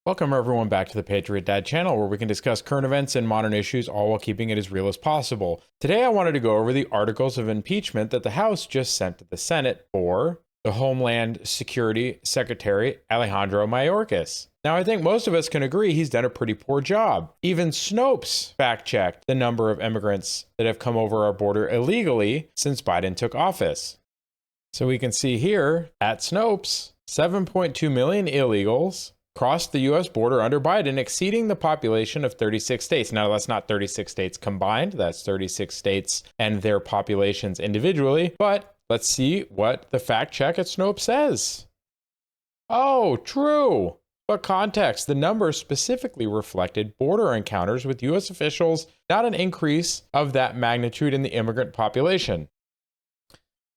Welcome everyone back to the Patriot Dad channel, where we can discuss current events and modern issues, all while keeping it as real as possible. Today I wanted to go over the articles of impeachment that the House just sent to the Senate for the Homeland Security Secretary Alejandro Mayorkas. Now, I think most of us can agree he's done a pretty poor job. Even Snopes fact-checked the number of immigrants that have come over our border illegally since Biden took office. So we can see here at Snopes, 7.2 million illegals crossed the U.S. border under Biden, exceeding the population of 36 states. Now, that's not 36 states combined. That's 36 states and their populations individually. But let's see what the fact check at Snopes says. Oh, true. But context, the numbers specifically reflected border encounters with U.S. officials, not an increase of that magnitude in the immigrant population.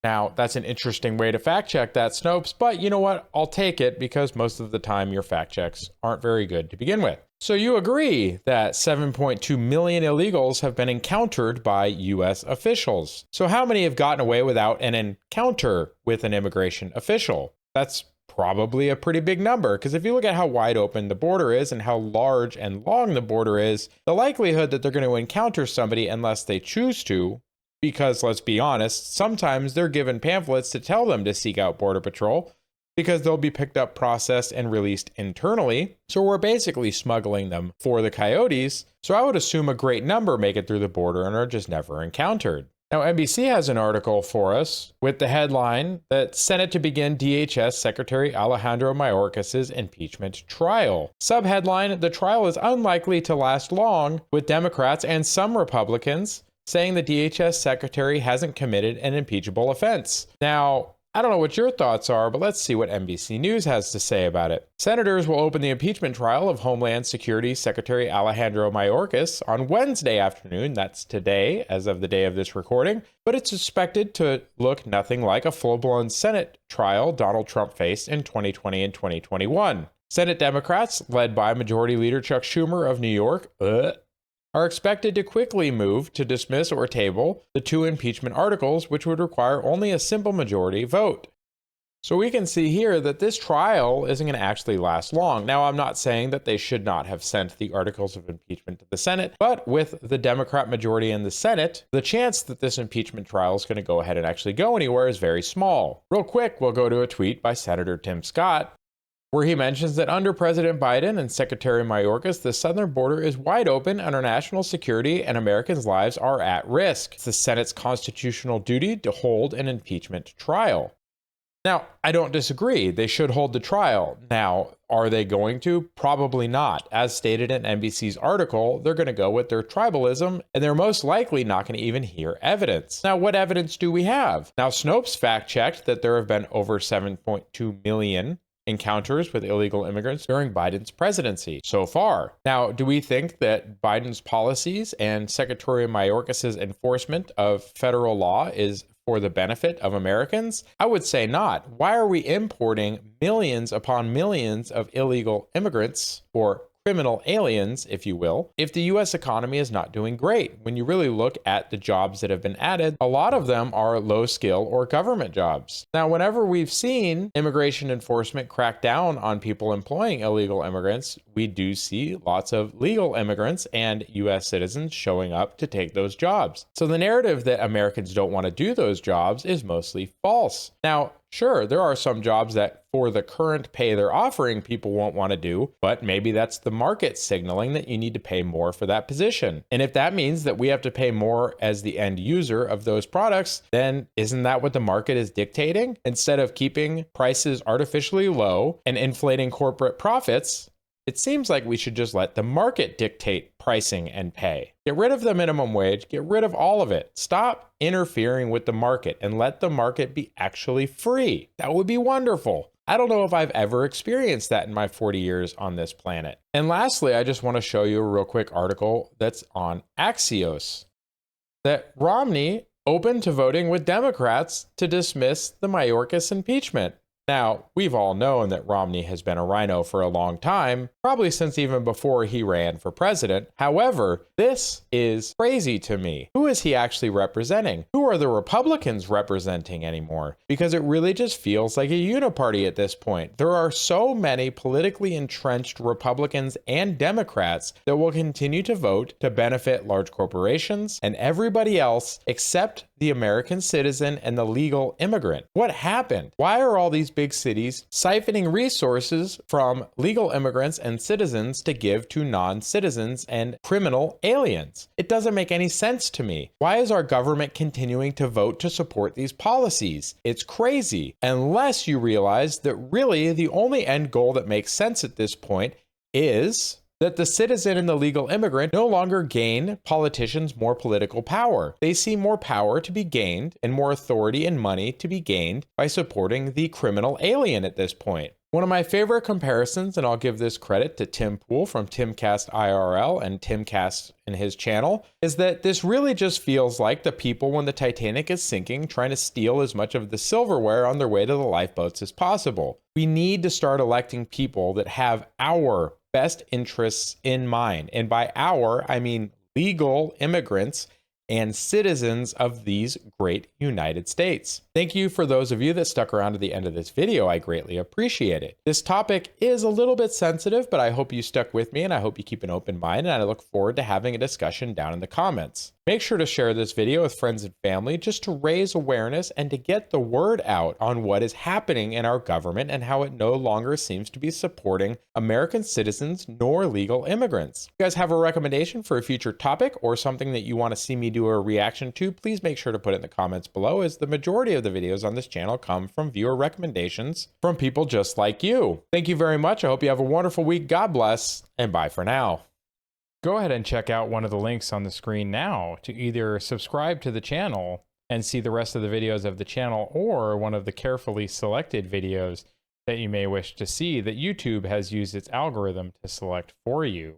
Now, that's an interesting way to fact check that, Snopes, but you know what? I'll take it because most of the time your fact checks aren't very good to begin with. So you agree that 7.2 million illegals have been encountered by U.S. officials. So how many have gotten away without an encounter with an immigration official? That's probably a pretty big number, because if you look at how wide open the border is and how large and long the border is, the likelihood that they're going to encounter somebody unless they choose to, because let's be honest, sometimes they're given pamphlets to tell them to seek out Border Patrol because they'll be picked up, processed, and released internally. So we're basically smuggling them for the coyotes. So I would assume a great number make it through the border and are just never encountered. Now, NBC has an article for us with the headline that Senate to begin DHS Secretary Alejandro Mayorkas' impeachment trial. Subheadline, the trial is unlikely to last long, with Democrats and some Republicans saying the DHS secretary hasn't committed an impeachable offense. Now, I don't know what your thoughts are, but let's see what NBC News has to say about it. Senators will open the impeachment trial of Homeland Security Secretary Alejandro Mayorkas on Wednesday afternoon. That's today, as of the day of this recording, but it's expected to look nothing like a full-blown Senate trial Donald Trump faced in 2020 and 2021. Senate Democrats, led by Majority Leader Chuck Schumer of New York, are expected to quickly move to dismiss or table the two impeachment articles, which would require only a simple majority vote. So we can see here that this trial isn't going to actually last long. Now, I'm not saying that they should not have sent the articles of impeachment to the Senate, but with the Democrat majority in the Senate, the chance that this impeachment trial is going to go ahead and actually go anywhere is very small. Real quick, we'll go to a tweet by Senator Tim Scott, where he mentions that under President Biden and Secretary Mayorkas, the southern border is wide open and our national security and Americans' lives are at risk. It's the Senate's constitutional duty to hold an impeachment trial. Now, I don't disagree. They should hold the trial. Now, are they going to? Probably not. As stated in NBC's article, they're going to go with their tribalism, and they're most likely not going to even hear evidence. Now, what evidence do we have? Now, Snopes fact-checked that there have been over 7.2 million encounters with illegal immigrants during Biden's presidency so far. Now, do we think that Biden's policies and Secretary Mayorkas' enforcement of federal law is for the benefit of Americans? I would say not. Why are we importing millions upon millions of illegal immigrants, or criminal aliens, if you will, if the U.S. economy is not doing great? When you really look at the jobs that have been added, a lot of them are low skill or government jobs. Now, whenever we've seen immigration enforcement crack down on people employing illegal immigrants, we do see lots of legal immigrants and U.S. citizens showing up to take those jobs. So the narrative that Americans don't want to do those jobs is mostly false. Now, sure, there are some jobs that for the current pay they're offering, people won't want to do, but maybe that's the market signaling that you need to pay more for that position. And if that means that we have to pay more as the end user of those products, then isn't that what the market is dictating? Instead of keeping prices artificially low and inflating corporate profits, it seems like we should just let the market dictate pricing and pay. Get rid of the minimum wage, get rid of all of it. Stop interfering with the market and let the market be actually free. That would be wonderful. I don't know if I've ever experienced that in my 40 years on this planet. And lastly, I just want to show you a real quick article that's on Axios, that Romney open to voting with Democrats to dismiss the Mayorkas impeachment. Now, we've all known that Romney has been a RINO for a long time, probably since even before he ran for president. However, this is crazy to me. Who is he actually representing? Who are the Republicans representing anymore? Because it really just feels like a uni-party at this point. There are so many politically entrenched Republicans and Democrats that will continue to vote to benefit large corporations and everybody else except the American citizen and the legal immigrant. What happened? Why are all these big cities siphoning resources from legal immigrants and citizens to give to non-citizens and criminal aliens? It doesn't make any sense to me. Why is our government continuing to vote to support these policies? It's crazy. Unless you realize that really the only end goal that makes sense at this point is that the citizen and the legal immigrant no longer gain politicians more political power. They see more power to be gained and more authority and money to be gained by supporting the criminal alien at this point. One of my favorite comparisons, and I'll give this credit to Tim Pool from Timcast IRL and Timcast in his channel, is that this really just feels like the people when the Titanic is sinking trying to steal as much of the silverware on their way to the lifeboats as possible. We need to start electing people that have our best interests in mind. And by our, I mean legal immigrants and citizens of these great United States. Thank you for those of you that stuck around to the end of this video. I greatly appreciate it. This topic is a little bit sensitive, but I hope you stuck with me and I hope you keep an open mind, and I look forward to having a discussion down in the comments. Make sure to share this video with friends and family just to raise awareness and to get the word out on what is happening in our government and how it no longer seems to be supporting American citizens nor legal immigrants. If you guys have a recommendation for a future topic or something that you want to see me do a reaction to, please make sure to put it in the comments below, as the majority of the videos on this channel come from viewer recommendations from people just like you. Thank you very much. I hope you have a wonderful week. God bless, and bye for now. Go ahead and check out one of the links on the screen now to either subscribe to the channel and see the rest of the videos of the channel, or one of the carefully selected videos that you may wish to see that YouTube has used its algorithm to select for you.